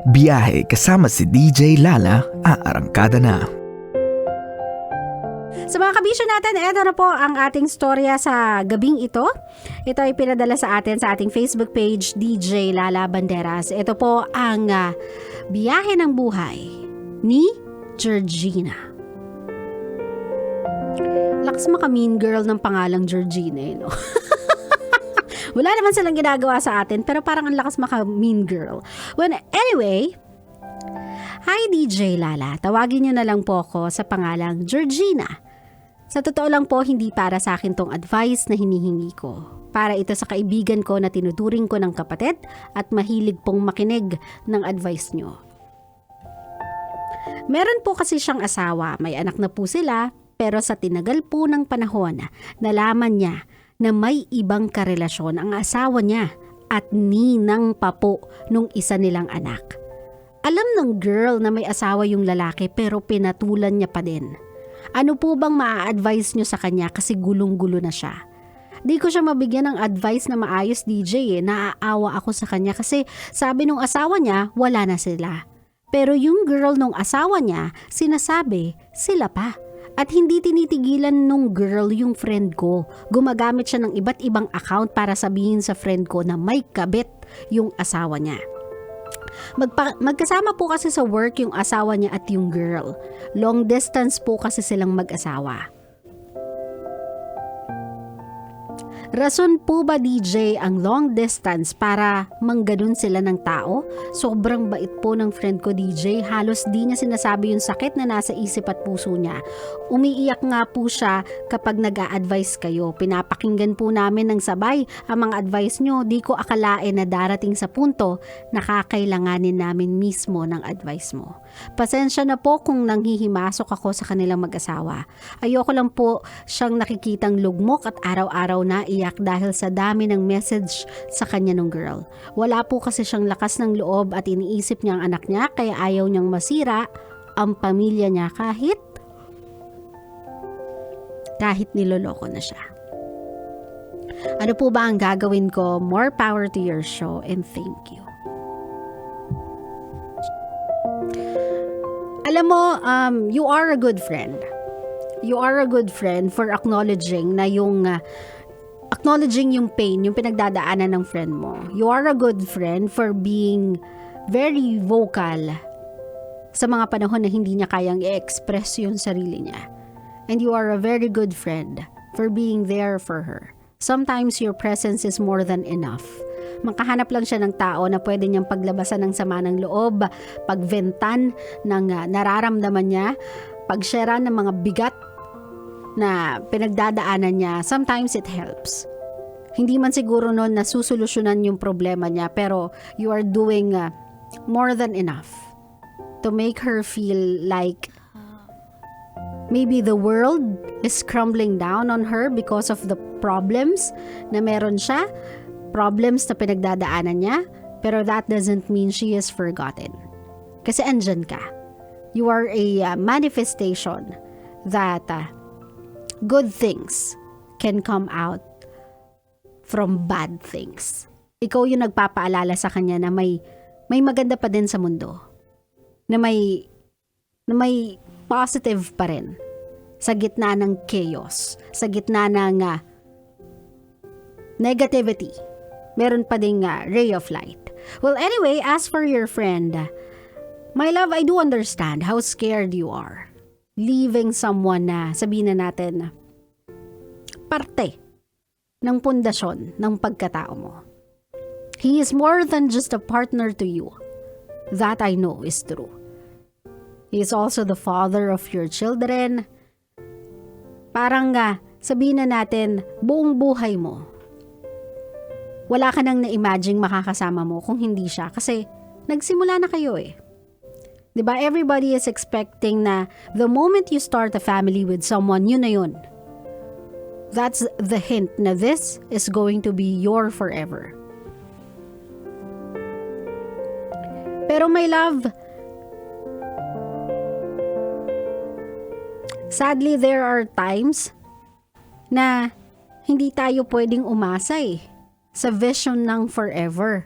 Biyahe kasama si DJ Lala, aarangkada na. Sa mga kabisyo natin, eto na po ang ating storya sa gabing ito. Ito ay pinadala sa atin sa ating Facebook page, DJ Lala Banderas. Ito po ang biyahe ng buhay ni Georgina. Lakas maka-mean girl ng pangalang Georgina, no? Wala naman silang ginagawa sa atin, pero parang ang lakas maka-mean girl. Well, anyway, hi DJ Lala, tawagin niyo na lang po ako sa pangalang Georgina. Sa totoo lang po, hindi para sa akin tong advice na hinihingi ko. Para ito sa kaibigan ko na tinuturing ko ng kapatid at mahilig pong makinig ng advice nyo. Meron po kasi siyang asawa, may anak na po sila, pero sa tinagal po ng panahon, nalaman niya na may ibang karelasyon ang asawa niya at ninang pa po nung isa nilang anak. Alam ng girl na may asawa yung lalaki pero pinatulan niya pa din. Ano po bang maa-advise nyo sa kanya kasi gulong-gulo na siya? Di ko siya mabigyan ng advice na maayos DJ naaawa ako sa kanya kasi sabi nung asawa niya wala na sila. Pero yung girl nung asawa niya sinasabi sila pa. At hindi tinitigilan nung girl yung friend ko. Gumagamit siya ng iba't ibang account para sabihin sa friend ko na may kabit yung asawa niya. Magkasama po kasi sa work yung asawa niya at yung girl. Long distance po kasi silang mag-asawa. Rason po ba DJ ang long distance para mangganon sila ng tao? Sobrang bait po ng friend ko DJ, halos di niya sinasabi yung sakit na nasa isip at puso niya. Umiiyak nga po siya kapag nag-a-advise kayo. Pinapakinggan po namin ng sabay ang mga advice nyo. Di ko akalain na darating sa punto na kakailanganin namin mismo ng advice mo. Pasensya na po kung nanghihimasok ako sa kanilang mag-asawa. Ayoko lang po siyang nakikitang lugmok at araw-araw na iyak dahil sa dami ng message sa kanya ng girl. Wala po kasi siyang lakas ng loob at iniisip niya ang anak niya kaya ayaw niyang masira ang pamilya niya kahit niloloko na siya. Ano po ba ang gagawin ko? More power to your show and thank you. Alam mo, you are a good friend. You are a good friend for acknowledging na acknowledging yung pain, yung pinagdadaanan ng friend mo. You are a good friend for being very vocal sa mga panahon na hindi niya kayang i-express yung sarili niya. And you are a very good friend for being there for her. Sometimes your presence is more than enough. Makahanap lang siya ng tao na pwede niyang paglabasan ng sama ng loob, pagventan ng nararamdaman niya, pag-sharean ng mga bigat na pinagdadaanan niya. Sometimes it helps. Hindi man siguro noon na susolusyonan yung problema niya, pero you are doing more than enough to make her feel like maybe the world is crumbling down on her because of the problems na meron siya, problems na pinagdadaanan niya, pero that doesn't mean she is forgotten. Kasi andyan ka. You are a manifestation that good things can come out from bad things. Ikaw yung nagpapaalala sa kanya na may maganda pa din sa mundo. Na may positive pa rin sa gitna ng chaos, sa gitna ng negativity. Meron pa ding ray of light. Well, anyway, as for your friend, my love, I do understand how scared you are. Leaving someone na, sabihin na natin, parte ng pundasyon ng pagkatao mo. He is more than just a partner to you. That I know is true. He is also the father of your children. Parang sabihin na natin, buong buhay mo, wala ka nang na-imagine makakasama mo kung hindi siya. Kasi nagsimula na kayo eh. Diba? Everybody is expecting na the moment you start a family with someone, yun na yun. That's the hint na this is going to be your forever. Pero my love, sadly there are times na hindi tayo pwedeng umasa sa vision ng forever.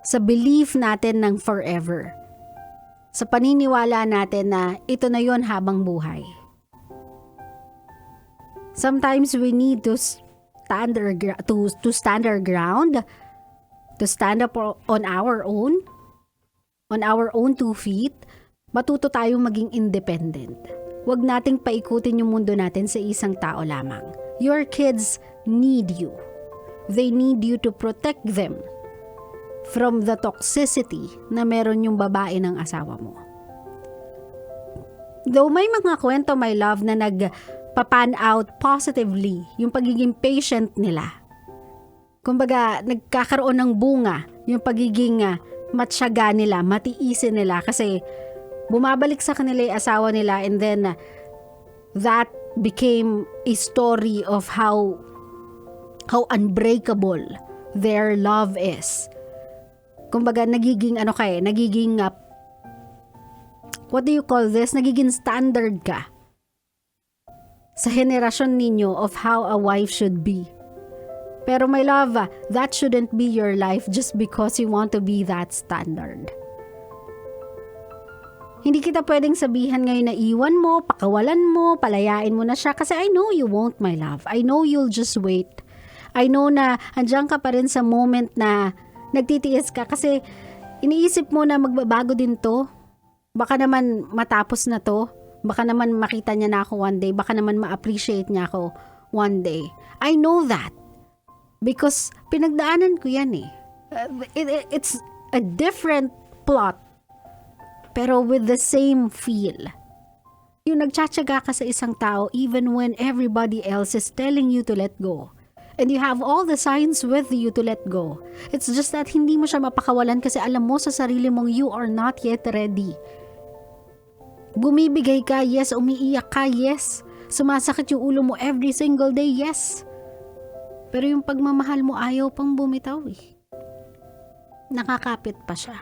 sa belief natin ng forever. Sa paniniwala natin na ito na yon habang buhay. Sometimes we need to stand our ground, to stand up on our own 2 feet. Matuto tayong maging independent. Huwag nating paikutin yung mundo natin sa isang tao lamang. Your kids need you. They need you to protect them from the toxicity na meron yung babae ng asawa mo. Though may mga kwento, my love, na nagpa-pan out positively yung pagiging patient nila. Kumbaga, nagkakaroon ng bunga yung pagiging matyaga nila, matiisin nila kasi bumabalik sa kanila yung asawa nila, and then that became a story of how unbreakable their love is. Kumbaga, nagiging what do you call this? Nagiging standard ka sa henerasyon ninyo of how a wife should be. Pero my love, that shouldn't be your life just because you want to be that standard. Hindi kita pwedeng sabihan ngayon na iwan mo, pakawalan mo, palayain mo na siya kasi I know you won't, my love. I know you'll just wait. I know na andyan ka pa rin sa moment na nagtitiis ka kasi iniisip mo na magbabago din to. Baka naman matapos na to. Baka naman makita niya na ako one day. Baka naman ma-appreciate niya ako one day. I know that. Because pinagdaanan ko yan eh. It's a different plot. Pero with the same feel. Yung nagtsatsaga ka sa isang tao even when everybody else is telling you to let go. And you have all the signs with you to let go. It's just that hindi mo siya mapakawalan kasi alam mo sa sarili mong you are not yet ready. Bumibigay ka, yes. Umiiyak ka, yes. Sumasakit yung ulo mo every single day, yes. Pero yung pagmamahal mo ayaw pang bumitaw eh. Nakakapit pa siya.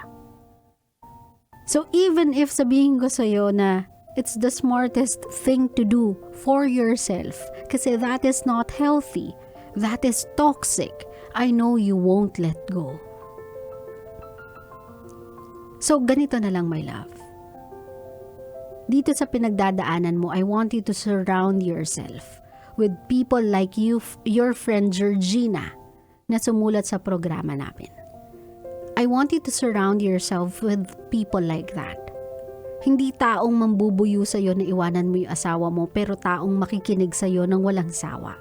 So even if sabihin ko sa'yo na it's the smartest thing to do for yourself kasi that is not healthy, that is toxic, I know you won't let go. So ganito na lang, my love. Dito sa pinagdadaanan mo, I want you to surround yourself with people like you, your friend Georgina, na sumulat sa programa namin. I want you to surround yourself with people like that. Hindi taong mambubuyo sa'yo na iwanan mo yung asawa mo, pero taong makikinig sa'yo ng walang sawa.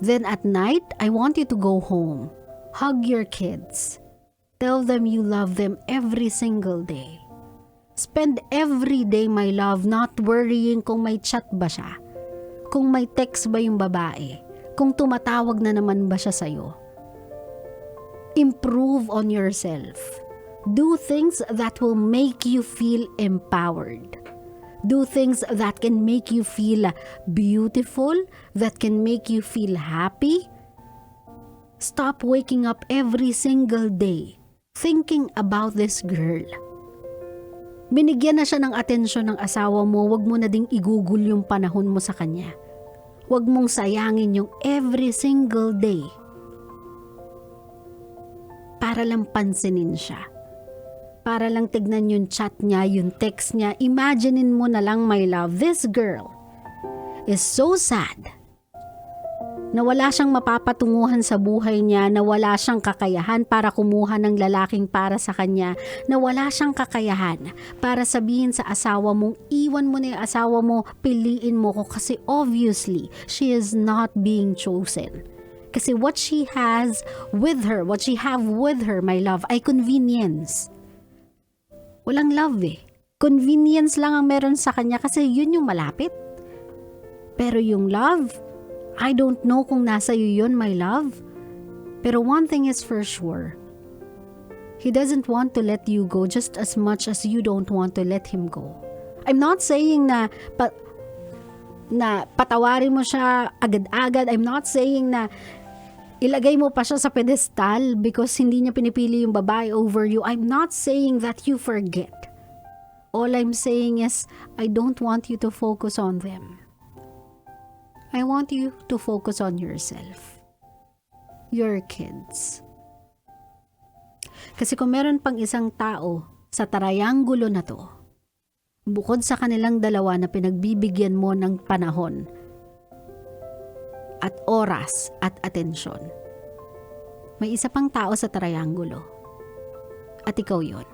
Then at night, I want you to go home. Hug your kids. Tell them you love them every single day. Spend every day, my love, not worrying kung may chat ba siya. Kung may text ba yung babae, kung tumatawag na naman ba siya sa'yo. Improve on yourself. Do things that will make you feel empowered. Do things that can make you feel beautiful, that can make you feel happy. Stop waking up every single day thinking about this girl. Binigyan na siya ng atensyon ng asawa mo, wag mo na ding igugol yung panahon mo sa kanya. Wag mong sayangin yung every single day. Para lang pansinin siya. Para lang tignan yung chat niya, yung text niya. Imaginein mo na lang, my love, this girl is so sad na wala siyang mapapatunguhan sa buhay niya, na wala siyang kakayahan para kumuha ng lalaking para sa kanya, na wala siyang kakayahan para sabihin sa asawa mong iwan mo na yung asawa mo, piliin mo ko kasi obviously she is not being chosen. Kasi what she has with her, what she have with her, my love, ay convenience. Walang love eh. Convenience lang ang meron sa kanya kasi yun yung malapit. Pero yung love, I don't know kung nasa iyo yun, my love. Pero one thing is for sure. He doesn't want to let you go just as much as you don't want to let him go. I'm not saying na patawarin mo siya agad-agad. I'm not saying na ilagay mo pa siya sa pedestal because hindi niya pinipili yung babae over you. I'm not saying that you forget. All I'm saying is, I don't want you to focus on them. I want you to focus on yourself, your kids, Kasi kung meron pang isang tao sa triangulo na to, bukod sa kanilang dalawa na pinagbibigyan mo ng panahon at oras at atensyon, may isa pang tao sa triangulo. At ikaw yun.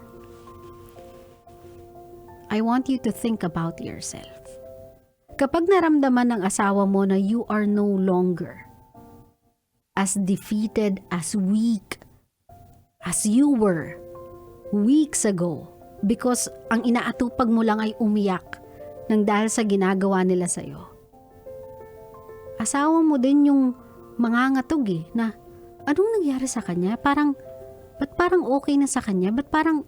I want you to think about yourself. Kapag naramdaman ng asawa mo na you are no longer as defeated, as weak, as you were weeks ago, because ang inaatupag mo lang ay umiyak nang dahil sa ginagawa nila sa'yo. Asawa mo din yung mangangatog na anong nangyari sa kanya? Ba't parang okay na sa kanya? Ba't parang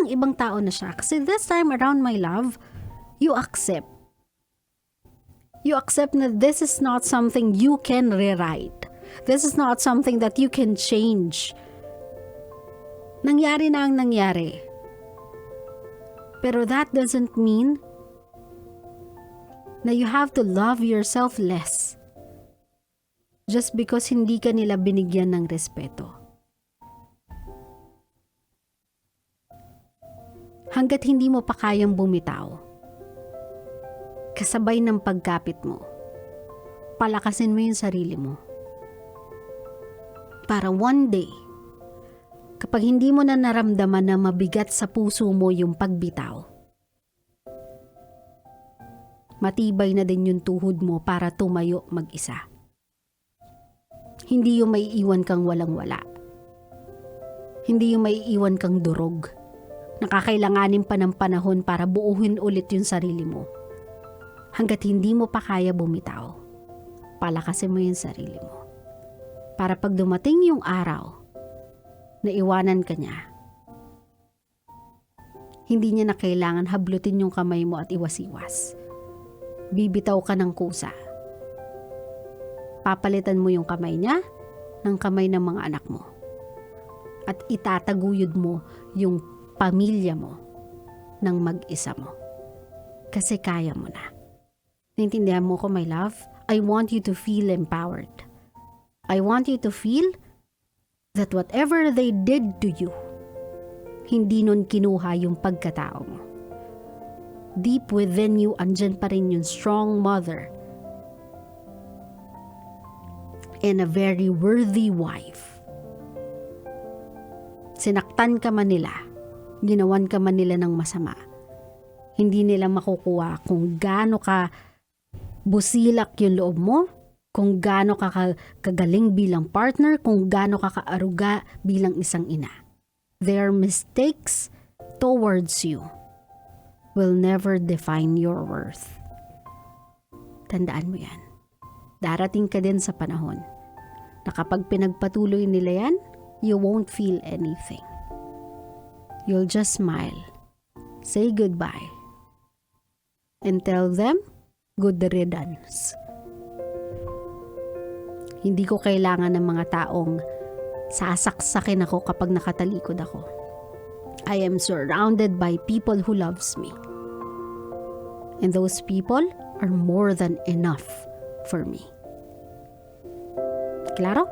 ibang tao na siya? Kasi this time around, my love, you accept. You accept na this is not something you can rewrite. This is not something that you can change. Nangyari na ang nangyari. Pero that doesn't mean na you have to love yourself less just because hindi ka nila binigyan ng respeto. Hanggat hindi mo pa kayang bumitaw, kasabay ng pagkapit mo, palakasin mo yung sarili mo. Para one day, kapag hindi mo na naramdaman na mabigat sa puso mo yung pagbitaw, matibay na din yung tuhod mo para tumayo mag-isa. Hindi yung maiiwan kang walang-wala. Hindi yung maiiwan kang durog. Nakakailanganin pa ng panahon para buuhin ulit yung sarili mo. Hanggat hindi mo pa kaya bumitaw, palakasin mo yung sarili mo. Para pag dumating yung araw na iwanan ka niya, hindi niya na kailangan hablutin yung kamay mo at iwas-iwas. Bibitaw ka ng kusa. Papalitan mo yung kamay niya ng kamay ng mga anak mo. At itataguyod mo yung pamilya mo ng mag-isa mo. Kasi kaya mo na. Naintindihan mo ko, my love? I want you to feel empowered. I want you to feel that whatever they did to you, hindi nun kinuha yung pagkatao mo. Deep within you, andyan pa rin yung strong mother and a very worthy wife. Sinaktan ka man nila, ginawan ka man nila ng masama, hindi nila makukuha kung gaano ka busilak yung loob mo, kung gaano ka kagaling bilang partner, kung gaano ka kaaruga bilang isang ina. Their mistakes towards you will never define your worth. Tandaan mo yan. Darating ka din sa panahon na kapag pinagpatuloy nila yan, you won't feel anything. You'll just smile, say goodbye, and tell them, good riddance. Hindi ko kailangan ng mga taong sasaksakin ako kapag nakatalikod ako. I am surrounded by people who loves me. And those people are more than enough for me. Klaro?